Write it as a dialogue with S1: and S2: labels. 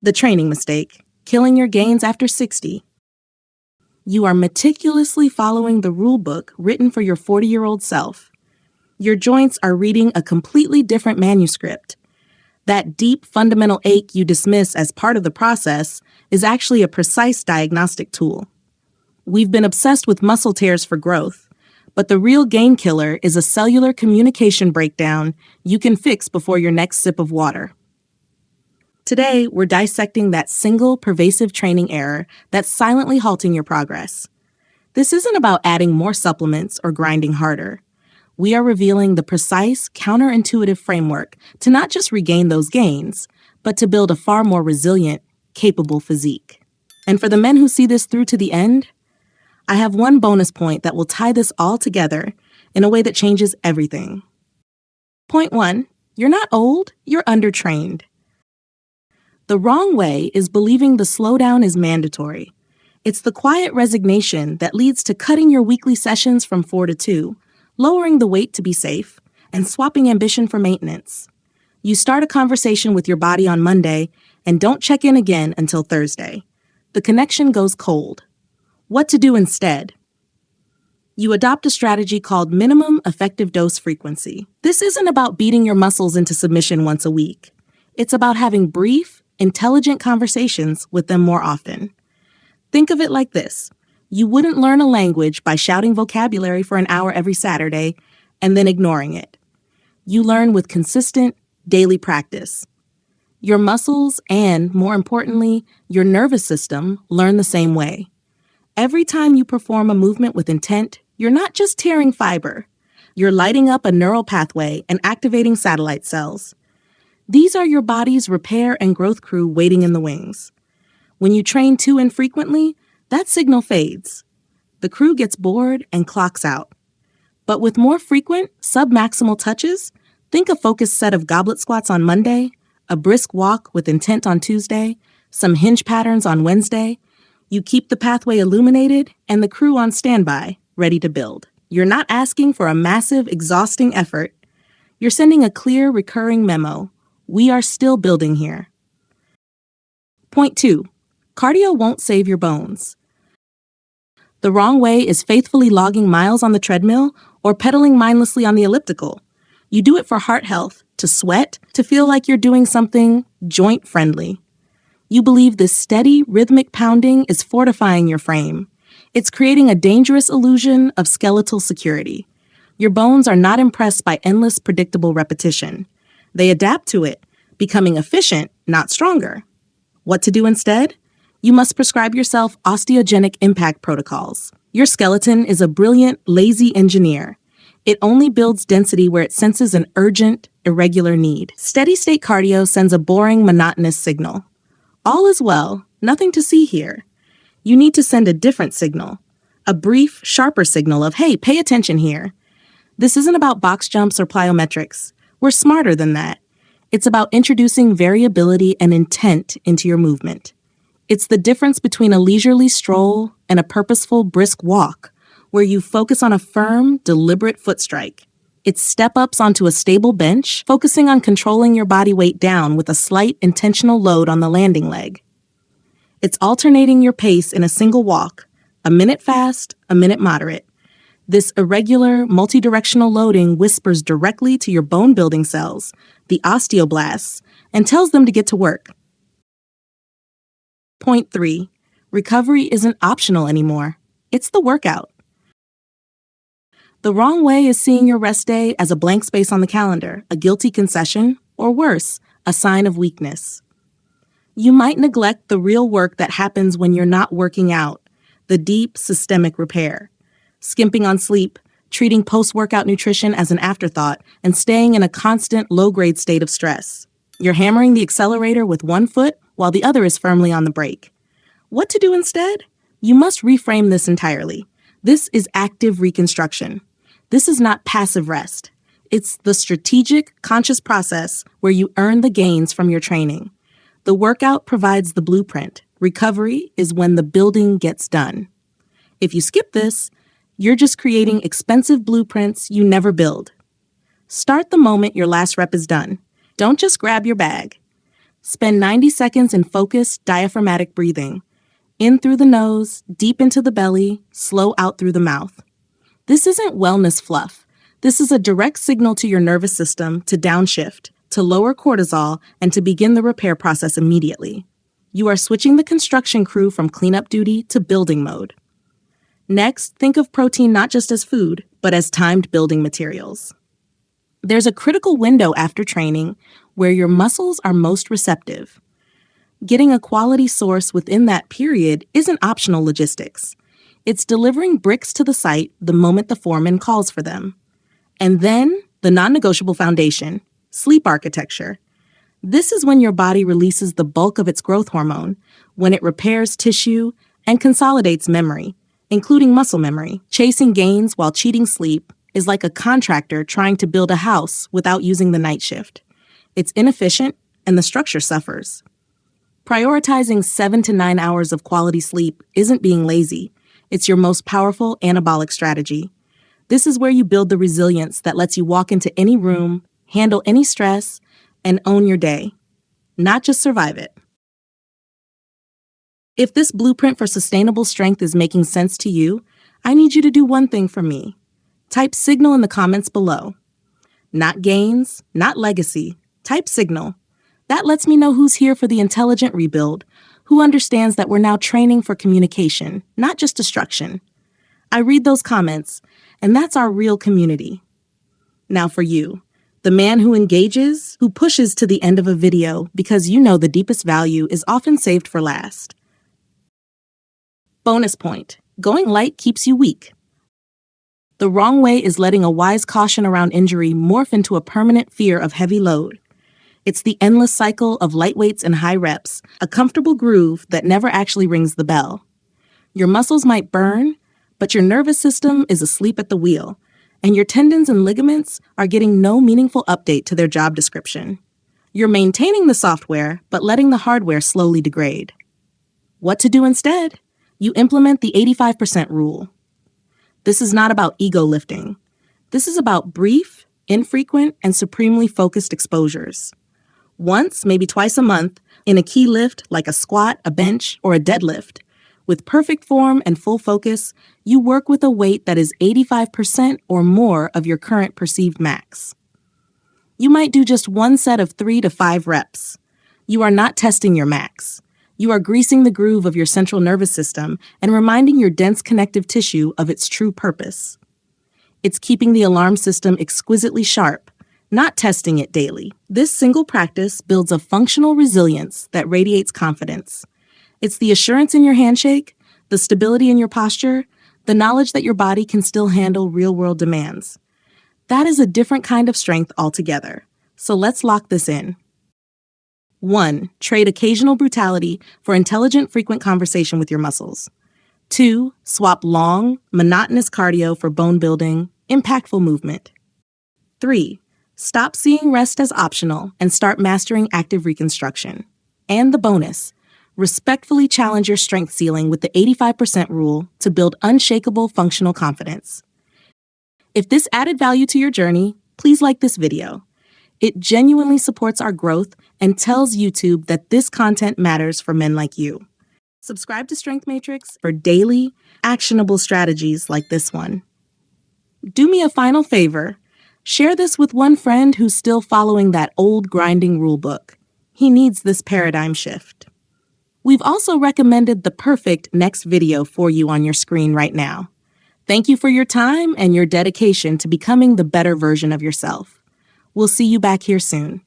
S1: The training mistake, killing your gains after 60. You are meticulously following the rule book written for your 40-year-old self. Your joints are reading a completely different manuscript. That deep fundamental ache you dismiss as part of the process is actually a precise diagnostic tool. We've been obsessed with muscle tears for growth, but the real gain killer is a cellular communication breakdown you can fix before your next sip of water. Today, we're dissecting that single pervasive training error that's silently halting your progress. This isn't about adding more supplements or grinding harder. We are revealing the precise, counterintuitive framework to not just regain those gains, but to build a far more resilient, capable physique. And for the men who see this through to the end, I have one bonus point that will tie this all together in a way that changes everything. Point 1, you're not old, you're undertrained. The wrong way is believing the slowdown is mandatory. It's the quiet resignation that leads to cutting your weekly sessions from 4 to 2, lowering the weight to be safe, and swapping ambition for maintenance. You start a conversation with your body on Monday and don't check in again until Thursday. The connection goes cold. What to do instead? You adopt a strategy called minimum effective dose frequency. This isn't about beating your muscles into submission once a week. It's about having brief, intelligent conversations with them more often. Think of it like this. You wouldn't learn a language by shouting vocabulary for an hour every Saturday and then ignoring it. You learn with consistent, daily practice. Your muscles and, more importantly, your nervous system learn the same way. Every time you perform a movement with intent, you're not just tearing fiber. You're lighting up a neural pathway and activating satellite cells. These are your body's repair and growth crew waiting in the wings. When you train too infrequently, that signal fades. The crew gets bored and clocks out. But with more frequent, submaximal touches, think a focused set of goblet squats on Monday, a brisk walk with intent on Tuesday, some hinge patterns on Wednesday. You keep the pathway illuminated and the crew on standby, ready to build. You're not asking for a massive, exhausting effort. You're sending a clear, recurring memo. We are still building here. Point 2. Cardio won't save your bones. The wrong way is faithfully logging miles on the treadmill or pedaling mindlessly on the elliptical. You do it for heart health, to sweat, to feel like you're doing something joint-friendly. You believe this steady, rhythmic pounding is fortifying your frame. It's creating a dangerous illusion of skeletal security. Your bones are not impressed by endless, predictable repetition. They adapt to it, becoming efficient, not stronger. What to do instead? You must prescribe yourself osteogenic impact protocols. Your skeleton is a brilliant, lazy engineer. It only builds density where it senses an urgent, irregular need. Steady-state cardio sends a boring, monotonous signal. All is well, nothing to see here. You need to send a different signal, a brief, sharper signal of, hey, pay attention here. This isn't about box jumps or plyometrics. We're smarter than that. It's about introducing variability and intent into your movement. It's the difference between a leisurely stroll and a purposeful, brisk walk, where you focus on a firm, deliberate foot strike. It's step-ups onto a stable bench, focusing on controlling your body weight down with a slight, intentional load on the landing leg. It's alternating your pace in a single walk, a minute fast, a minute moderate. This irregular, multidirectional loading whispers directly to your bone-building cells, the osteoblasts, and tells them to get to work. Point 3. Recovery isn't optional anymore. It's the workout. The wrong way is seeing your rest day as a blank space on the calendar, a guilty concession, or worse, a sign of weakness. You might neglect the real work that happens when you're not working out, the deep systemic repair. Skimping on sleep, treating post-workout nutrition as an afterthought, and staying in a constant low-grade state of stress. You're hammering the accelerator with one foot while the other is firmly on the brake. What to do instead? You must reframe this entirely. This is active reconstruction. This is not passive rest. It's the strategic, conscious process where you earn the gains from your training. The workout provides the blueprint. Recovery is when the building gets done. If you skip this, you're just creating expensive blueprints you never build. Start the moment your last rep is done. Don't just grab your bag. Spend 90 seconds in focused diaphragmatic breathing. In through the nose, deep into the belly, slow out through the mouth. This isn't wellness fluff. This is a direct signal to your nervous system to downshift, to lower cortisol, and to begin the repair process immediately. You are switching the construction crew from cleanup duty to building mode. Next, think of protein not just as food, but as timed building materials. There's a critical window after training where your muscles are most receptive. Getting a quality source within that period isn't optional logistics. It's delivering bricks to the site the moment the foreman calls for them. And then, the non-negotiable foundation, sleep architecture. This is when your body releases the bulk of its growth hormone, when it repairs tissue and consolidates memory, including muscle memory. Chasing gains while cheating sleep is like a contractor trying to build a house without using the night shift. It's inefficient, and the structure suffers. Prioritizing 7 to 9 hours of quality sleep isn't being lazy. It's your most powerful anabolic strategy. This is where you build the resilience that lets you walk into any room, handle any stress, and own your day, not just survive it. If this blueprint for sustainable strength is making sense to you, I need you to do one thing for me. Type signal in the comments below. Not gains, not legacy. Type signal. That lets me know who's here for the intelligent rebuild, who understands that we're now training for communication, not just destruction. I read those comments, and that's our real community. Now for you, the man who engages, who pushes to the end of a video because you know the deepest value is often saved for last. Bonus point: going light keeps you weak. The wrong way is letting a wise caution around injury morph into a permanent fear of heavy load. It's the endless cycle of light weights and high reps, a comfortable groove that never actually rings the bell. Your muscles might burn, but your nervous system is asleep at the wheel, and your tendons and ligaments are getting no meaningful update to their job description. You're maintaining the software, but letting the hardware slowly degrade. What to do instead? You implement the 85% rule. This is not about ego lifting. This is about brief, infrequent, and supremely focused exposures. Once, maybe twice a month, in a key lift like a squat, a bench, or a deadlift. With perfect form and full focus, you work with a weight that is 85% or more of your current perceived max. You might do just one set of 3 to 5 reps. You are not testing your max. You are greasing the groove of your central nervous system and reminding your dense connective tissue of its true purpose. It's keeping the alarm system exquisitely sharp, not testing it daily. This single practice builds a functional resilience that radiates confidence. It's the assurance in your handshake, the stability in your posture, the knowledge that your body can still handle real-world demands. That is a different kind of strength altogether. So let's lock this in. 1. Trade occasional brutality for intelligent, frequent conversation with your muscles. 2. Swap long, monotonous cardio for bone-building, impactful movement. 3. Stop seeing rest as optional and start mastering active reconstruction. And the bonus: respectfully challenge your strength ceiling with the 85% rule to build unshakable functional confidence. If this added value to your journey, please like this video. It genuinely supports our growth and tells YouTube that this content matters for men like you. Subscribe to Strengthmatrics for daily, actionable strategies like this one. Do me a final favor. Share this with one friend who's still following that old grinding rulebook. He needs this paradigm shift. We've also recommended the perfect next video for you on your screen right now. Thank you for your time and your dedication to becoming the better version of yourself. We'll see you back here soon.